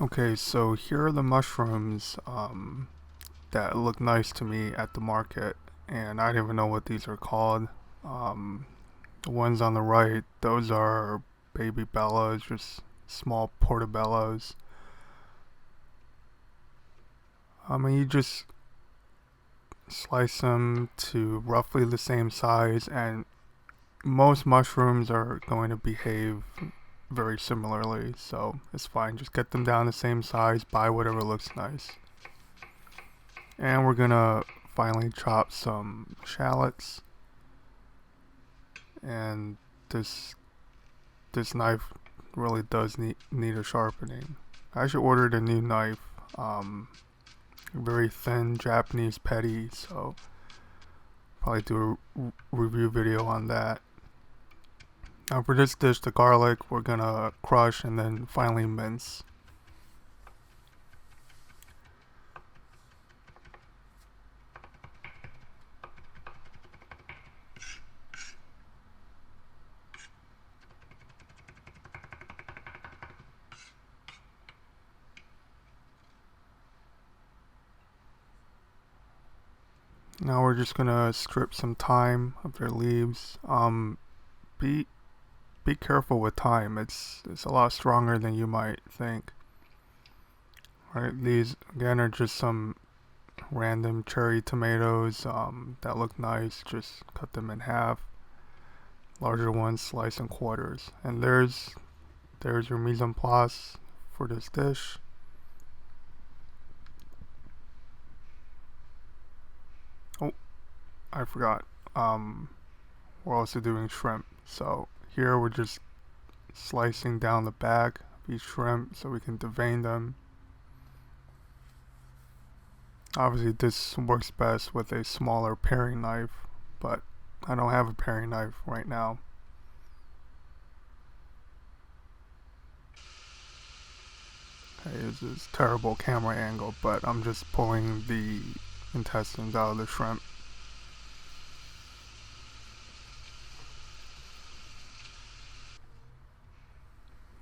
Okay, so here are the mushrooms that look nice to me at the market, and I don't even know what these are called. Um, the ones on the right, those are baby bellas, just small portobellos. And you just slice them to roughly the same size, and most mushrooms are going to behave very similarly, so it's fine. Just get them down the same size, buy whatever looks nice. And we're gonna finally chop some shallots. And this this knife really does need a sharpening. I actually ordered a new knife, very thin Japanese petty, so probably do a review video on that. Now for this dish, the garlic we're gonna crush and then finally mince. Now we're just gonna strip some thyme of their leaves. Be be careful with thyme. It's a lot stronger than you might think. Right, these again are just some random cherry tomatoes that look nice. Just cut them in half. Larger ones slice in quarters. And there's your mise en place for this dish. Oh, I forgot. We're also doing shrimp. So here we're just slicing down the back of each shrimp so we can devein them. Obviously, this works best with a smaller paring knife, but I don't have a paring knife right now. Okay, this is terrible camera angle, but I'm just pulling the intestines out of the shrimp.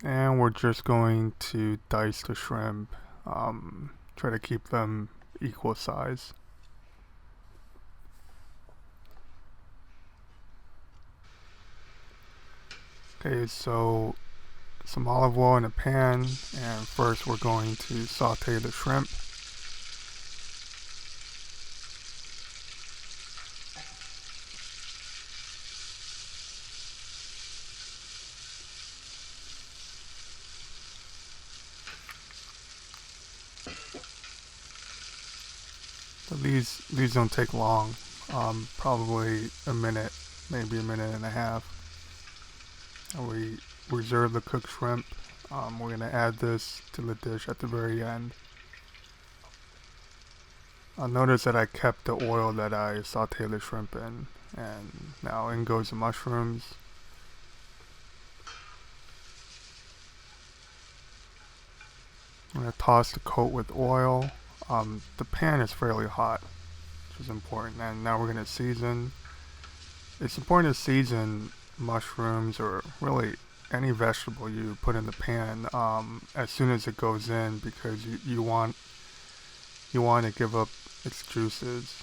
And we're just going to dice the shrimp, try to keep them equal size. Okay, so some olive oil in a pan, and first we're going to saute the shrimp. So these don't take long, probably a minute, maybe a minute and a half. And we reserve the cooked shrimp. We're gonna add this to the dish at the very end. I'll notice that I kept the oil that I sauteed the shrimp in, and now in goes the mushrooms. I'm gonna toss the coat with oil. The pan is fairly hot, which is important. And now we're gonna season. It's important to season mushrooms or really any vegetable you put in the pan as soon as it goes in because you want to give up its juices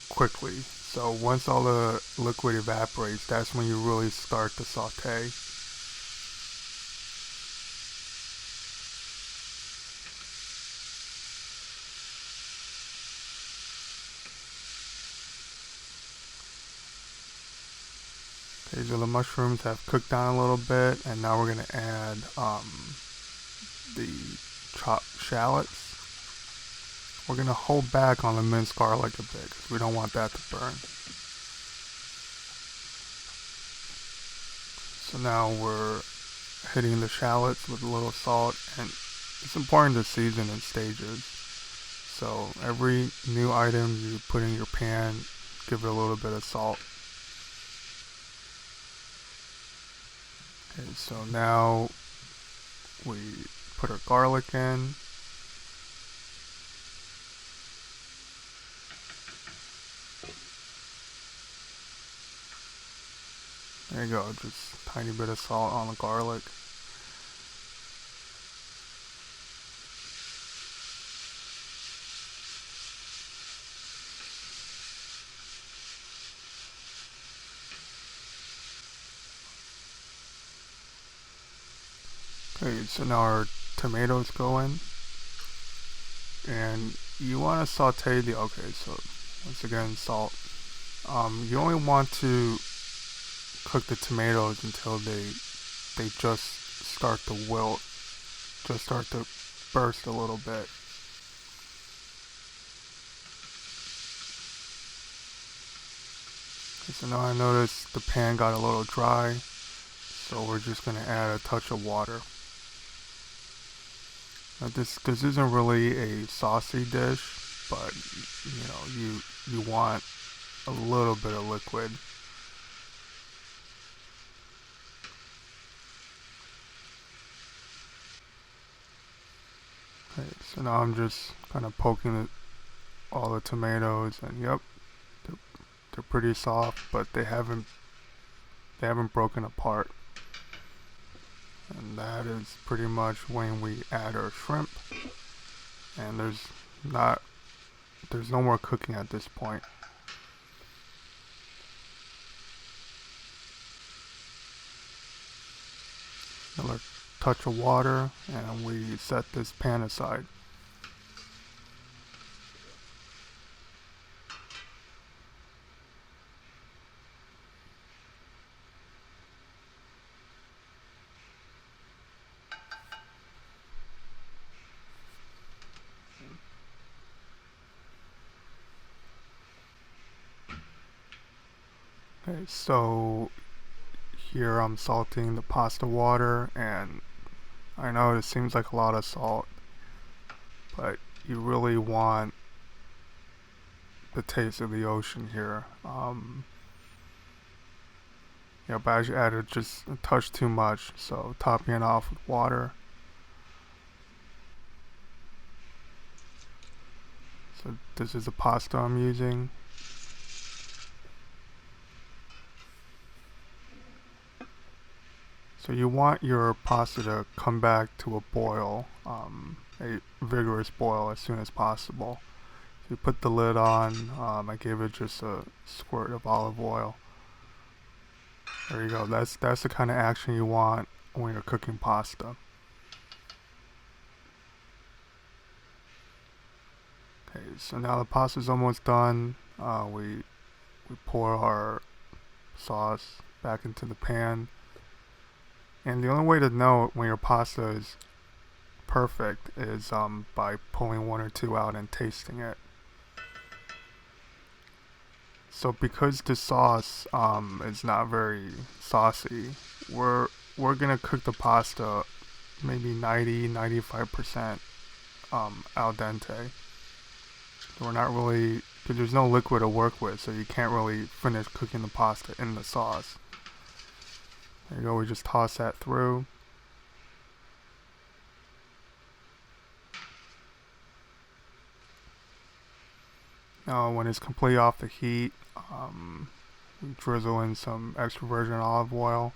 quickly. So once all the liquid evaporates, that's when you really start to saute. Okay, so the mushrooms have cooked down a little bit, and now we're gonna add the chopped shallots. We're gonna hold back on the minced garlic a bit because we don't want that to burn. So now we're hitting the shallots with a little salt, and it's important to season in stages. So every new item you put in your pan, give it a little bit of salt. Okay, so now we put our garlic in. There you go, just a tiny bit of salt on the garlic. Okay, so now our tomatoes go in, and you want to saute the, okay, so once again, salt. You only want to cook the tomatoes until they just start to wilt, just start to burst a little bit. So now I noticed the pan got a little dry, so we're just going to add a touch of water. Now this isn't really a saucy dish, but you want a little bit of liquid. Okay, so now I'm just kind of poking all the tomatoes, and yep, they're pretty soft, but they haven't broken apart. And that is pretty much when we add our shrimp. And there's no more cooking at this point. Another touch of water, and we set this pan aside. Okay, so here I'm salting the pasta water, and I know it seems like a lot of salt, but you really want the taste of the ocean here. But as you added just a touch too much, so topping it off with water. So this is the pasta I'm using. So you want your pasta to come back to a boil, a vigorous boil as soon as possible. So you put the lid on. I gave it just a squirt of olive oil. There you go. That's the kind of action you want when you're cooking pasta. Okay, so now the pasta's almost done. We pour our sauce back into the pan. And the only way to know when your pasta is perfect is by pulling one or two out and tasting it. So because the sauce is not very saucy, we're gonna cook the pasta maybe 90-95% al dente. So we're not really, because there's no liquid to work with, so you can't really finish cooking the pasta in the sauce. There you go, we just toss that through. Now when it's completely off the heat, we drizzle in some extra virgin olive oil.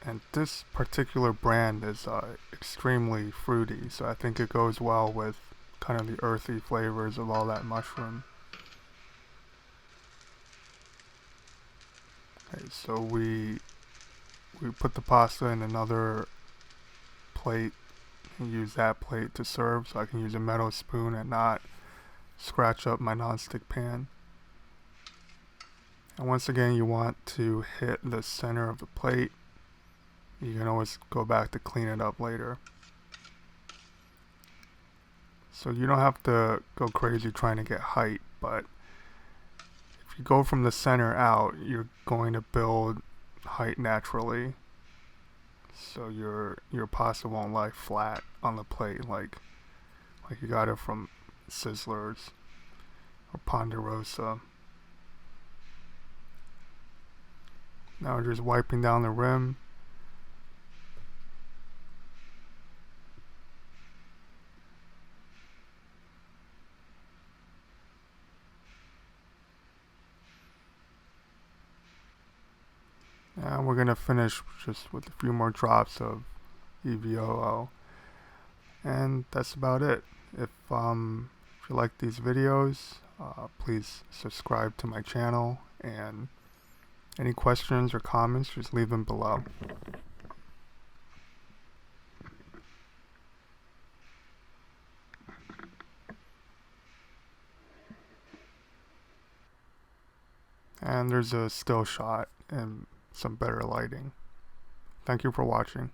And this particular brand is extremely fruity, so I think it goes well with kind of the earthy flavors of all that mushroom. Okay, so we put the pasta in another plate and use that plate to serve, so I can use a metal spoon and not scratch up my nonstick pan. And once again, you want to hit the center of the plate. You can always go back to clean it up later. So you don't have to go crazy trying to get height, but if you go from the center out, you're going to build height naturally. So your pasta won't lie flat on the plate like you got it from Sizzlers or Ponderosa. Now we're just wiping down the rim. And we're going to finish just with a few more drops of EVOO. And that's about it. If you like these videos, please subscribe to my channel, and any questions or comments, just leave them below. and there's a still shot and some better lighting. Thank you for watching.